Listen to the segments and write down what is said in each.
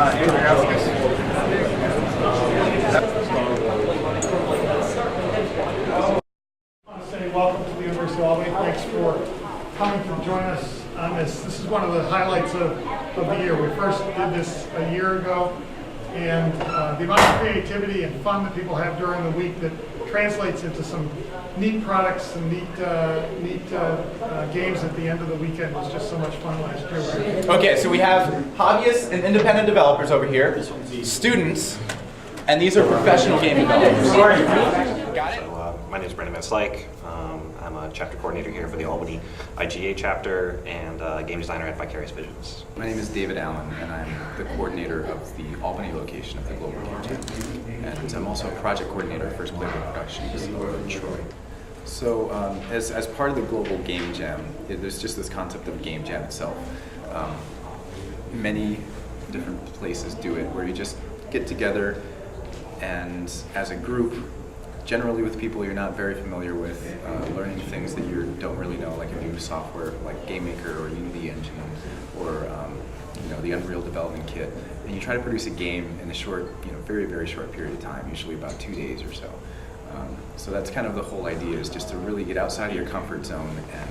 want to say welcome to the University of Albany. Thanks for coming to join us on this. This is one of the highlights of the year. We first did this a year ago, and the amount of creativity and fun that people have during the week that translates into some neat products and neat games at the end of the weekend was just so much fun last year. Okay, so we have hobbyists and independent developers over here, students, and these are professional game developers. Got it? My name is Brandon Van Slyke. I'm a chapter coordinator here for the Albany IGDA chapter and game designer at Vicarious Visions. My name is David Allen, and I'm the coordinator of the Albany location of the Global GameJam. And I'm also a project coordinator at First Playable Productions in Troy. So as part of the Global Game Jam, there's just this concept of Game Jam itself. Many different places do it, where you just get together and as a group, generally with people you're not very familiar with, learning things that you don't really know, like a new software like GameMaker or Unity Engine or the Unreal Development Kit, and you try to produce a game in a short, very, very short period of time, usually about 2 days or so. So that's kind of the whole idea, is just to really get outside of your comfort zone, and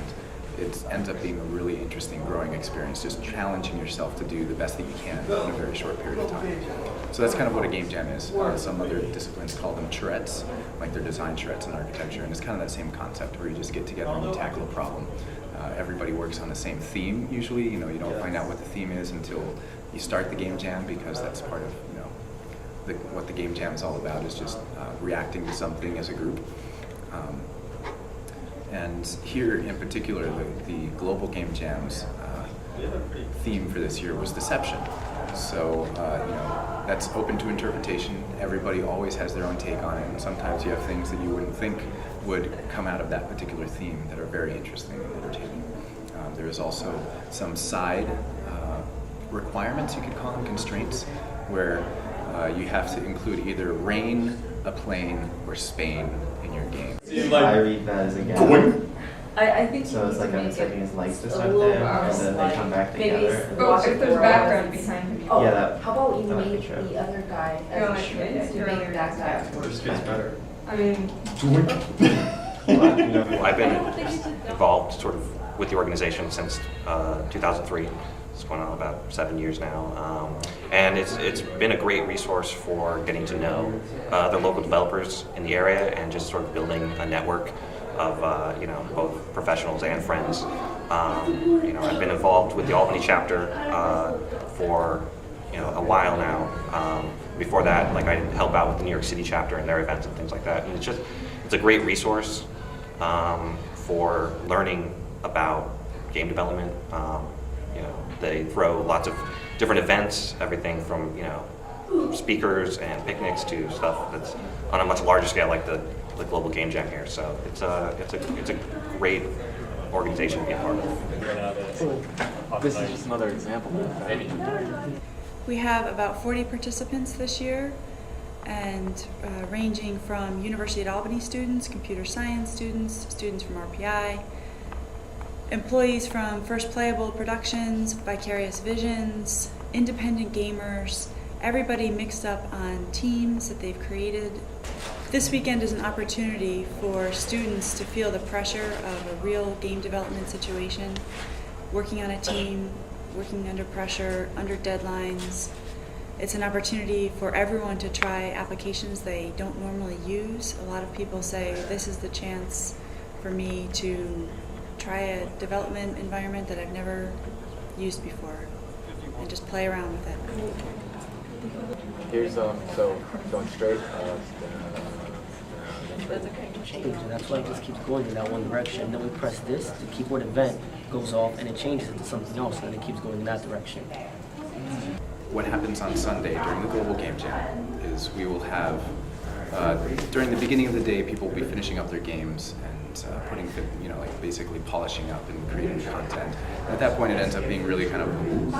it ends up being a really interesting growing experience, just challenging yourself to do the best that you can in a very short period of time. So that's kind of what a game jam is. Some other disciplines call them charrettes, like they're design charrettes in architecture, and it's kind of that same concept where you just get together and you tackle a problem. Everybody works on the same theme usually. You don't find out what the theme is until you start the game jam, because that's part of what the game jam is all about, is just reacting to something as a group. And here in particular, the Global Game Jam's theme for this year was deception. So that's open to interpretation. Everybody always has their own take on it, and sometimes you have things that you wouldn't think would come out of that particular theme that are very interesting and entertaining. There is also some side requirements, you could call them, constraints, where you have to include either rain, a plane, or Spain in your game. I read that as a game. I think so. It's like I'm setting his lights to start little there, and then they come back together. If there's background behind him. Oh, yeah, that. How about you that make true. the other guy as a shrink to make that guy? Worst gets better. I mean, I've been involved sort of with the organization since 2003. It's going on about 7 years now, and it's been a great resource for getting to know the local developers in the area and just sort of building a network of both professionals and friends. I've been involved with the Albany chapter for a while now. Before that, I help out with the New York City chapter and their events and things like that. And it's a great resource for learning about game development. They throw lots of different events, everything from speakers and picnics to stuff that's on a much larger scale, like the Global Game Jam here. So it's a great organization to be a part of. This is just another example of that. We have about 40 participants this year, and ranging from University at Albany students, computer science students, students from RPI, employees from First Playable Productions, Vicarious Visions, independent gamers, everybody mixed up on teams that they've created. This weekend is an opportunity for students to feel the pressure of a real game development situation, working on a team, working under pressure, under deadlines. It's an opportunity for everyone to try applications they don't normally use. A lot of people say, this is the chance for me to try a development environment that I've never used before and just play around with it. Here's so going straight. That's why it just keeps going in that one direction. Then we press this, the keyboard event goes off and it changes it to something else, and then it keeps going in that direction. What happens on Sunday during the Global Game Jam is we will have, during the beginning of the day, people will be finishing up their games and putting, basically polishing up and creating content. And at that point, it ends up being really kind of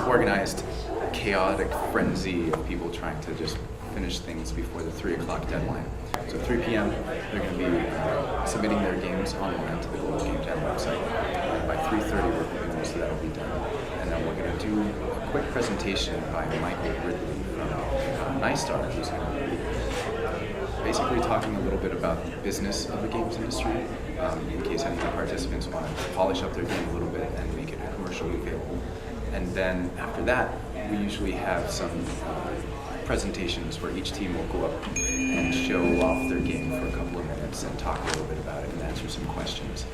organized, chaotic frenzy of people trying to just finish things before the 3 o'clock deadline. So 3 p.m., they're going to be submitting their games online to the Global Game Jam website. By 3:30, we're hoping most of that will be done. And then we're going to do a quick presentation by Michael Ridley from NISTAR, who's going to be basically talking a little bit about the business of the games industry, in case any of the participants want to polish up their game a little bit and make it commercially available. And then after that, we usually have some presentations where each team will go up and show off their game for a couple of minutes and talk a little bit about it and answer some questions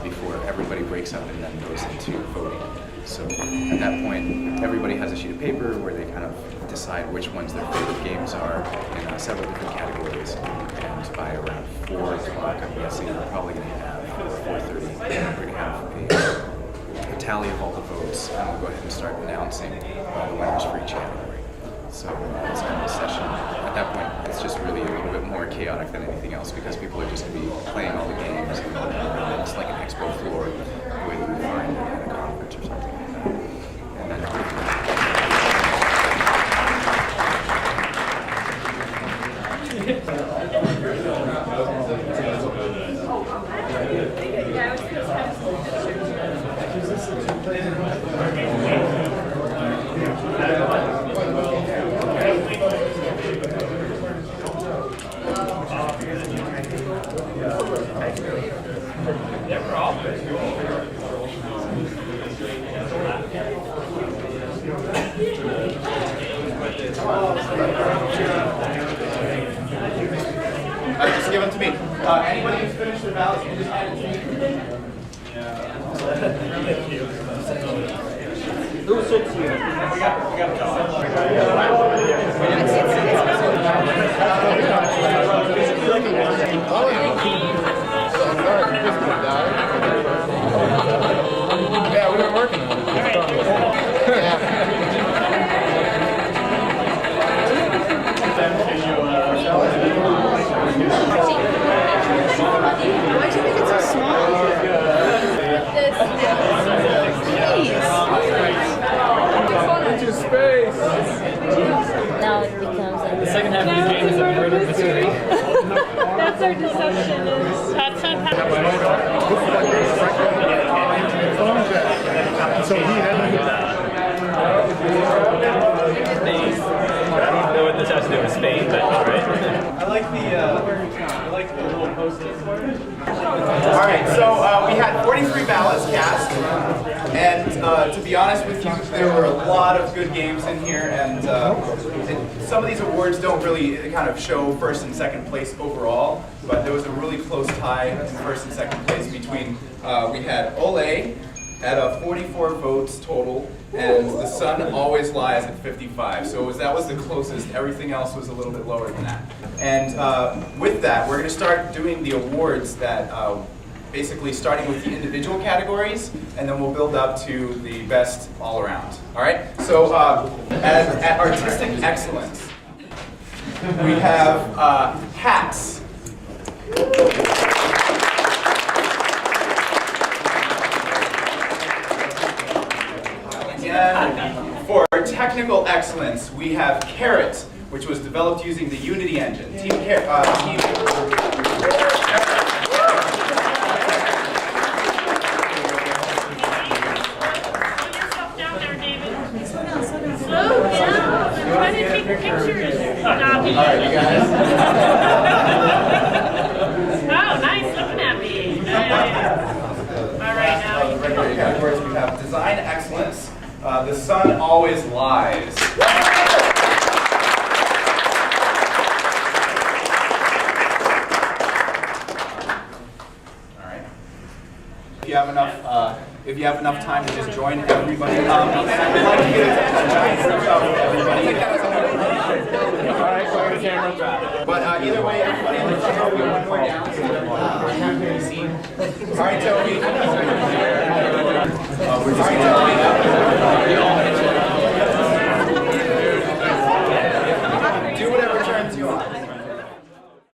before everybody breaks up and then goes into voting. So at that point, everybody has a sheet of paper where they kind of decide which ones their favorite games are in several different categories. And by around 4 o'clock, I'm guessing we're probably going to have, 4:30, we're going to have a tally of all the votes, and we'll go ahead and start announcing the winners for each category. So it's kind of a session. At that point, it's just really a little bit more chaotic than anything else because people are just going to be playing all the games. And it's like an expo floor, the way you would find at a conference or something like that. And then just give them to me. Anybody who's finished their ballots, can just hand it to me. Who sits here? We got yeah, we've been working on it. Why do you think it's so small? Into space! Now it becomes like The second half of the game is a murder mystery. That's our deception. That's fantastic. So he I don't know what this has to do with Spain, but alright. I like the little post-its. All right, so we had 43 ballots cast, and to be honest with you, there were a lot of good games in here, and some of these awards don't really kind of show first and second place overall, but there was a really close tie in first and second place between, we had Ole at 44 votes total, and The Sun Always Lies at 55. So that was the closest. Everything else was a little bit lower than that. And with that, we're going to start doing the awards that basically starting with the individual categories, and then we'll build up to the best all around. All right? So at Artistic Excellence, we have hats. And for technical excellence, we have Carrot, which was developed using the Unity engine. Team Alright, you guys. Oh, nice looking at me. Alright, now. Categories we have Design Excellence. The Sun Always Lies. If you have enough time to just join everybody, and I would like to get a giant photo of everybody. All right, so the camera. But either way, everybody in the chair will be one more down. So all right, Toby. All right, Toby.